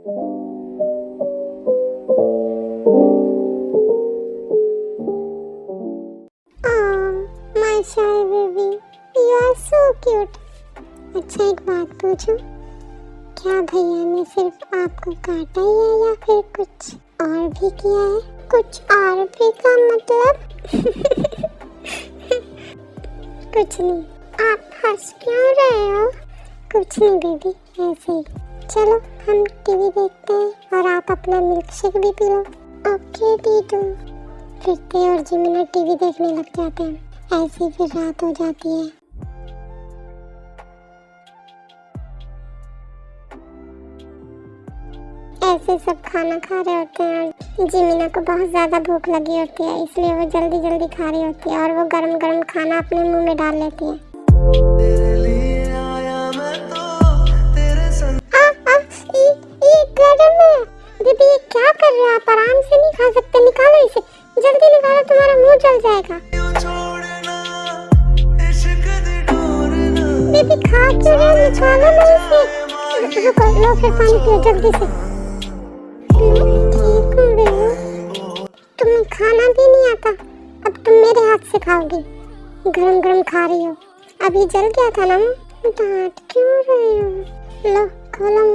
My shy baby, you are so cute. अच्छा एक बात पूछूं, क्या भैया ने सिर्फ आपको काटा ही है या फिर कुछ और भी किया है? कुछ और भी का मतलब? कुछ नहीं, आप हंस क्यों रहे हो? कुछ नहीं बेबी, ऐसे ही। चलो हम टीवी देखते हैं और आप अपना मिल्क शेक भी पी लो। ओके दीदू। फिर ते और जिमिना टीवी देखने लग जाते हैं। ऐसी फिर रात हो जाती है। ऐसे सब खाना खा रहे होते हैं और जिमिना को बहुत ज़्यादा भूख लगी होती है, इसलिए वो जल्दी जल्दी खा रही होती है और वो गरम गरम खाना अपने मुंह में डाल लेती है। ये गरम है। दीदी ये क्या कर रहे हो आप? आराम से नहीं खा सकते, निकालो इसे, जल्दी निकालो, तुम्हारा मुंह जल जाएगा। दीदी खा क्यों रहे हो? निकालो ना इसे। रुको, लो फिर पानी पियो जल्दी से। ठीक हो गए हो? तुम्हें खाना भी नहीं आता, अब तुम मेरे हाथ से खाओगी। गरम गरम खा रही हो, अभी जल गया था ना। डांट क्यों रहे हो? लो खोलो।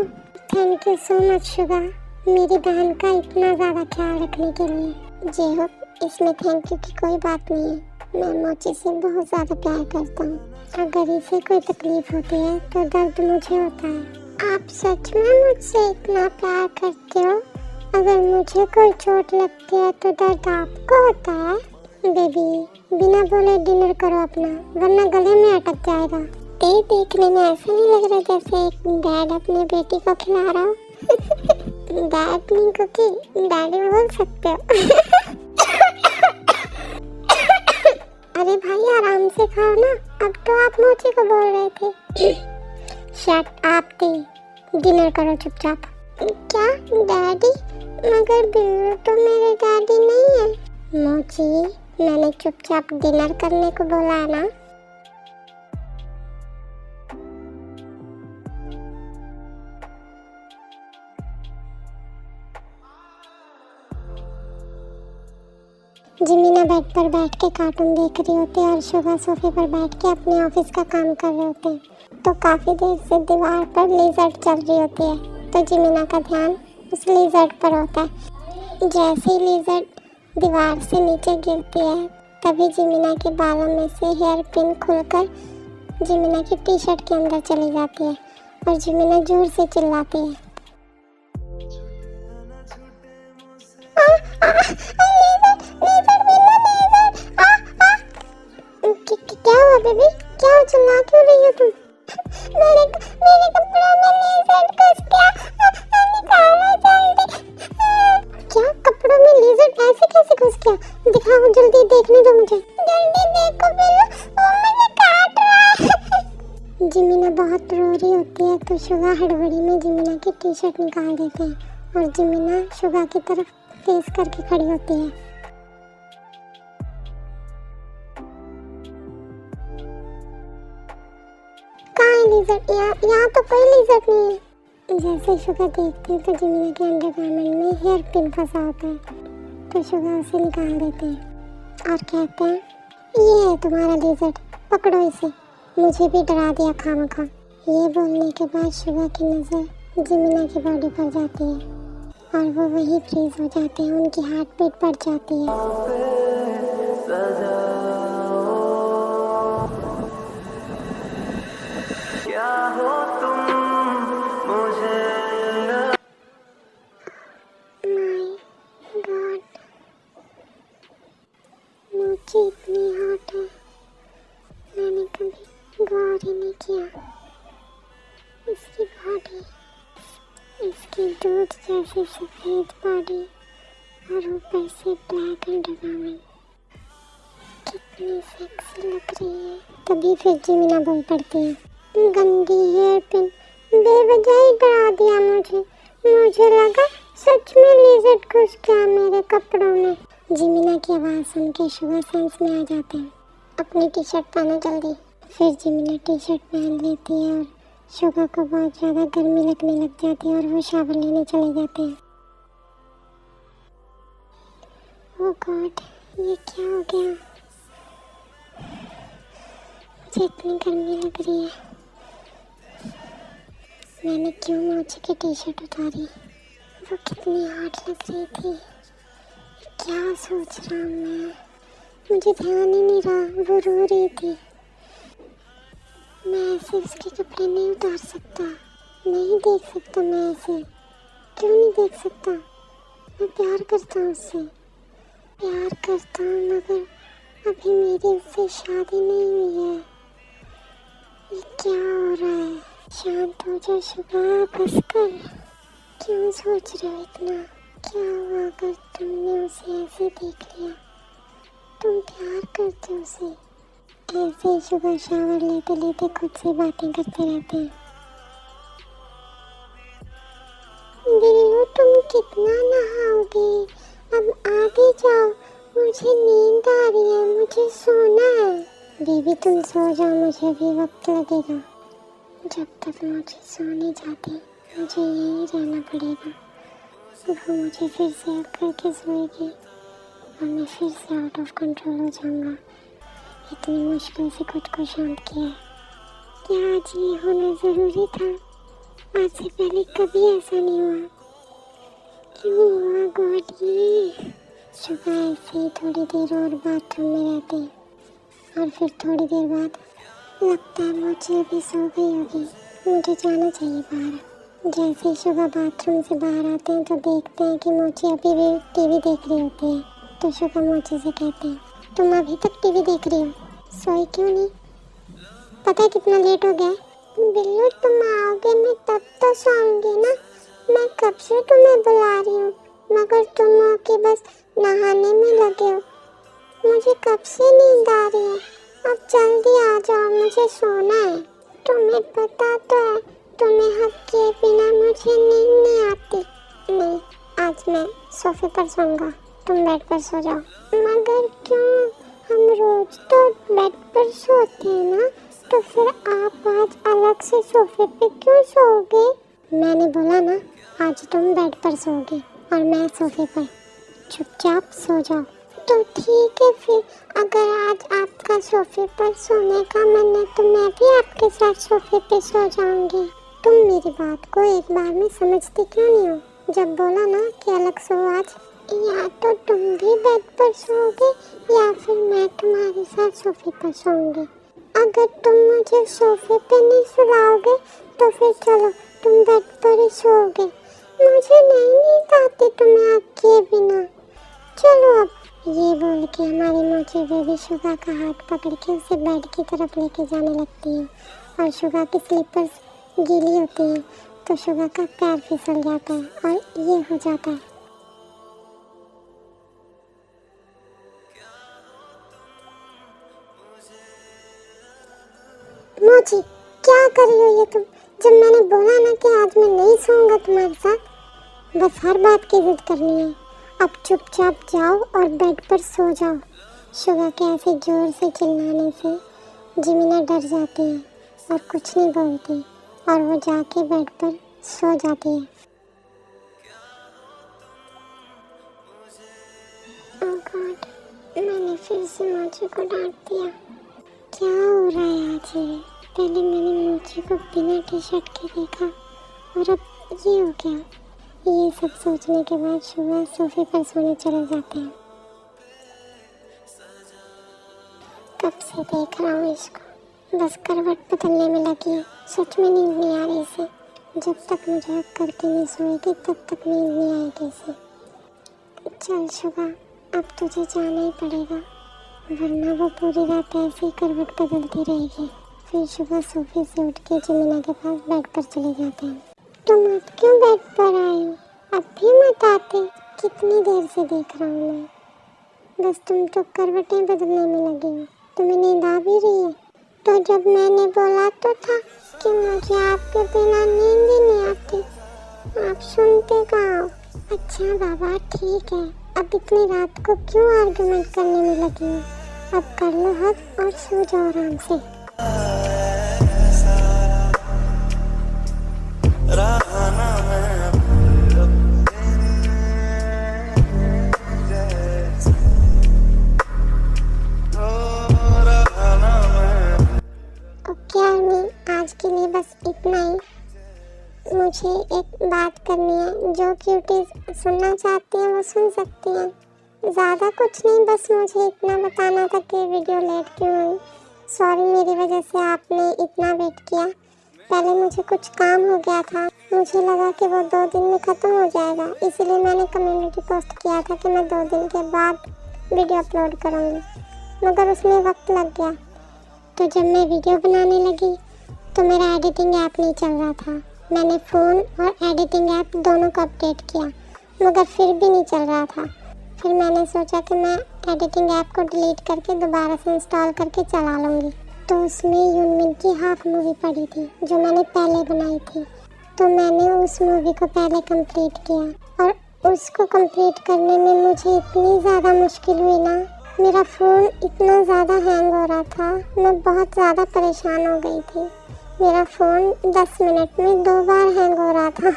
Thank you so much Suga, मेरी बहन का इतना ज़्यादा ख्याल रखने के लिए। जे हो, इसमें थैंक यू की कोई बात नहीं है। मैं मोची से बहुत ज़्यादा प्यार करता हूँ। अगर इसे कोई तकलीफ होती है तो दर्द मुझे होता है। आप सच में मुझसे इतना प्यार करते हो? अगर मुझे कोई चोट लगती है तो दर्द आपको होता है? बेबी बिना बोले डिनर करो अपना, वरना गले में अटक जाएगा। ये देखने में ऐसा नहीं लग रहा जैसे एक डैड अपने बेटी को खिला रहा हो। डैड नहीं कुकी, डैडी बोल सकते हो। अरे भाई आराम से खाओ ना, अब तो आप मोची को बोल रहे थे। शट आप थे, डिनर करो चुपचाप। क्या डैडी? मगर बिल्लू तो मेरे डैडी नहीं है। मोची मैंने चुपचाप डिनर करने को बोला है ना। जिमिना बेड पर बैठ के कार्टून देख रही होती है और शुगा सोफे पर बैठ के अपने ऑफिस का काम कर रहे होते हैं। तो काफी देर से दीवार पर लेजर्ड चल रही होती है, तो जिमिना का ध्यान उस लेजर्ड पर होता है। जैसे ही लेजर्ड दीवार से नीचे गिरती है, तभी जिमिना के बालों में से हेयर पिन खुलकर जिमिना की टी शर्ट के अंदर चली जाती है और जिमिना जोर से चिल्लाती है। क्या हुआ बेबी? क्या चिल्ला क्यों रही हो तुम? मेरे कपड़ों में लेजर्ड घुस गया, निकालो जल्दी। क्या कपड़ों में लेजर्ड ऐसे कैसे घुस गया? दिखाओ जल्दी, देखने दो मुझे। जल्दी देखो बिल्लू, वो मुझे काट रहा है। जिमिना बहुत रो रही होती है, तो शुगा हड़बड़ी में जिमिना की टी शर्ट निकाल देते हैं और जिमिना शुगा की तरफ फेस करके खड़ी होती है। लेजर्ड? यहाँ तो कोई लेजर्ड नहीं है। जैसे शुगा देखते हैं तो जिमिना के अंडरगारमेंट में हेयर पिन फंसा होता है, तो शुगा उसे निकाल देते हैं और कहते हैं, ये है तुम्हारा लेजर्ड, पकड़ो इसे, मुझे भी डरा दिया खामखा। ये बोलने के बाद शुगा की नज़र जिमिना की बॉडी पर जाती है और वो वहीं फ्रीज हो जाते हैं, उनकी हार्ट बीट बढ़ जाती है। मोची इतनी हॉट है, मैंने कभी गौर ही नहीं किया। इसकी बॉडी, इसकी दूध जैसी सफेद बॉडी और ऊपर से ब्लैक अंडरगारमेंट, कितनी सेक्सी लग रही है। तभी फिर जिमिना बोल पड़ती है, गंदी हेयर पिन, बेवजह ही डरा दिया मुझे लगा सच में लेजर्ड घुस गया मेरे कपड़ों में। जिमिना की आवाज़ सुन के शुगा सेंस में आ जाते हैं। अपनी टी शर्ट पहनो जल्दी। फिर जिमिना टी शर्ट पहन लेती है और शुगा को बहुत ज़्यादा गर्मी लगने लग जाती है और वो शावर लेने चले जाते हैं। ओह गॉड, ये क्या हो गया? मुझे इतनी गर्मी लग रही है। मैंने क्यों मोची की टी शर्ट उतारी? वो कितनी हॉट लग रही थी। क्या सोच रहा हूँ मैं? मुझे ध्यान ही नहीं रहा, वो रो रही थी। मैं ऐसे उसके कपड़े नहीं उतार सकता, नहीं देख सकता मैं ऐसे। क्यों नहीं देख सकता? मैं प्यार करता हूँ उससे, प्यार करता हूँ, मगर अभी मेरी उससे शादी नहीं हुई है। ये क्या हो रहा है? शांत हो जा शुगा, बस कर। क्यों सोच रहे हो इतना? क्या हुआ अगर तुमने उसे ऐसे देख लिया? तुम प्यार करते हो उसे। ऐसे ही शुगा शावर लेते लेते खुद से बातें करते रहते हैं। बिल्लू, तुम कितना नहाओगे? अब आगे जाओ, मुझे नींद आ रही है, मुझे सोना है। बेबी तुम सो जाओ, मुझे भी वक्त लगेगा। जब तक मुझे सो नहीं जाती, मुझे यहीं रहना पड़ेगा। वो मुझे फिर से हक करके सोएगी और मैं फिर से आउट ऑफ कंट्रोल हो जाऊंगा। इतनी मुश्किल से खुद को शांत किया है। क्या आज ये होना ज़रूरी था? आज से पहले कभी ऐसा नहीं हुआ। क्यों हुआ गॉड ये? सुबह ऐसे ही थोड़ी देर और बाथरूम में रहते हैं और फिर थोड़ी देर बाद लगता है मोची अभी सो गई होगी, मुझे जाना चाहिए बाहर। जैसे ही सुबह बाथरूम से बाहर आते हैं तो देखते हैं कि मोची अभी भी टीवी देख रही होती है। तो सुबह मोची से कहते हैं, तुम अभी तक टीवी देख रही हो, सोई क्यों नहीं? पता है कितना लेट हो गया? बिल्लू, तुम आओगे मैं तब तो सोऊंगी ना। मैं कब से तुम्हें बुला रही हूँ, मगर तुम आके बस नहाने में लगे हो। मुझे कब से नींद आ रही है, अब जल्दी आ जाओ, मुझे सोना है। तुम्हें पता तो है, तुम्हें हक किए बिना मुझे नींद नहीं आती। नहीं, आज मैं सोफे पर सोऊंगा, तुम बेड पर सो जाओ। मगर क्यों? हम रोज तो बेड पर सोते हैं ना, तो फिर आप आज अलग से सोफे पे क्यों सोओगे? मैंने बोला ना, आज तुम बेड पर सोओगे और मैं सोफे पर। चुपचाप सो जाओ। तो ठीक है फिर, अगर आज आपका सोफे पर सोने का मन है तो मैं भी आपके साथ सोफे पे सो जाऊंगी। तुम मेरी बात को एक बार में समझती क्यों नहीं हो? जब बोला ना कि अलग सो आज, या तो तुम भी बेड पर सोओगे या फिर मैं तुम्हारे साथ सोफे पर सोऊंगी। अगर तुम मुझे सोफे पे नहीं सुलाओगे तो फिर चलो तुम बेड पर ही सोओगे। मुझे नहीं नींद आती तुम्हें हक किए बिना। चलो अब। ये बोल के हमारी मोची बेबी शुगा का हाथ पकड़ के उसे बेड की तरफ लेके जाने लगती है और शुगा की स्लीपर्स गीली होती हैं तो शुगा का पैर फिसल जाता है और ये हो जाता है। मोची, क्या कर रही हो ये तुम? जब मैंने बोला ना कि आज मैं नहीं सोऊंगा तुम्हारे साथ, बस हर बात की जिद करनी है। अब चुपचाप जाओ और बेड पर सो जाओ। शुगा के ऐसे जोर से चिल्लाने से जिमिना डर जाती है और कुछ नहीं बोलती और वो जाके बेड पर सो जाती है। ओह गॉड, मैंने फिर से मोची को डांट दिया। क्या हो रहा है आज ये? पहले मैंने मोची को बिना टी शर्ट के देखा और अब ये हो गया। ये सब सोचने के बाद शुगा सोफे पर सोने चले जाते हैं। कब से देख रहा हूँ इसको, बस करवट बदलने में लगी है। सच में नींद नहीं आ रही इसे। जब तक मुझे हक करके नहीं सोएगी तब तक नींद नहीं आएगी इसे। चल शुगा, अब तुझे जाना ही पड़ेगा, वरना वो पूरी रात ऐसे ही करवट बदलती रहेगी। फिर शुगा सोफे से उठ के जिमिना के पास बेड पर चले जाते हैं। तुम अब क्यों बेड पर आए हो? अब भी मत आते। कितनी देर से देख रहा हूँ मैं, बस तुम तो करवटें बदलने में लगे हो। तुम्हें नींद आ भी रही है? तो जब मैंने बोला तो था कि मुझे आपके बिना नींद ही नहीं आती, आप सुनते कहाँ हो? अच्छा बाबा ठीक है, अब इतनी रात को क्यों आर्गुमेंट करने में लगी हो? अब कर लो हक और सो जाओ आराम से। बात करनी है। जो क्यूटीज सुनना चाहती हैं वो सुन सकती हैं। ज़्यादा कुछ नहीं, बस मुझे इतना बताना था कि वीडियो लेट क्यों हुई। सॉरी, मेरी वजह से आपने इतना वेट किया। पहले मुझे कुछ काम हो गया था, मुझे लगा कि वो 2 दिन में ख़त्म हो जाएगा, इसीलिए मैंने कम्युनिटी पोस्ट किया था कि मैं 2 दिन के बाद वीडियो अपलोड करूँगी, मगर उसमें वक्त लग गया। तो जब मैं वीडियो बनाने लगी तो मेरा एडिटिंग ऐप नहीं चल रहा था। मैंने फ़ोन और एडिटिंग ऐप दोनों को अपडेट किया, मगर फिर भी नहीं चल रहा था। फिर मैंने सोचा कि मैं एडिटिंग ऐप को डिलीट करके दोबारा से इंस्टॉल करके चला लूँगी। तो उसमें यूनमिन की हाफ मूवी पड़ी थी जो मैंने पहले बनाई थी, तो मैंने उस मूवी को पहले कंप्लीट किया। और उसको कंप्लीट करने में मुझे इतनी ज़्यादा मुश्किल हुई ना, मेरा फ़ोन इतना ज़्यादा हैंग हो रहा था, मैं बहुत ज़्यादा परेशान हो गई थी। मेरा फ़ोन 10 मिनट में 2 बार हैंग हो रहा था।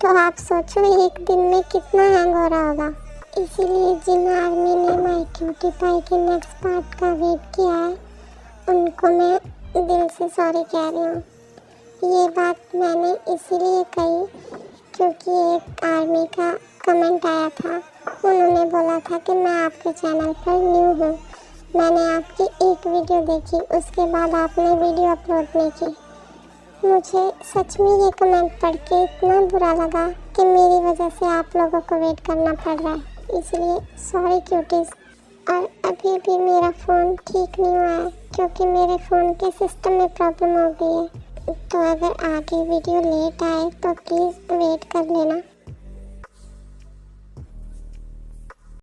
तो आप सोचो एक दिन में कितना हैंग हो रहा होगा। इसीलिए जिन आर्मी ने माय क्यूटी पाई के नेक्स्ट पार्ट का वेट किया है, उनको मैं दिल से सॉरी कह रही हूँ। ये बात मैंने इसीलिए कही क्योंकि एक आर्मी का कमेंट आया था। उन्होंने बोला था कि मैं आपके चैनल पर न्यू हूँ, मैंने आपकी एक वीडियो देखी, उसके बाद आपने वीडियो अपलोड नहीं की। मुझे सच में ये कमेंट पढ़ के इतना बुरा लगा कि मेरी वजह से आप लोगों को वेट करना पड़ रहा है, इसलिए सॉरी क्यूटीज़। और अभी भी मेरा फ़ोन ठीक नहीं हुआ है क्योंकि मेरे फ़ोन के सिस्टम में प्रॉब्लम हो गई है। तो अगर आगे वीडियो लेट आए तो प्लीज़ वेट कर लेना।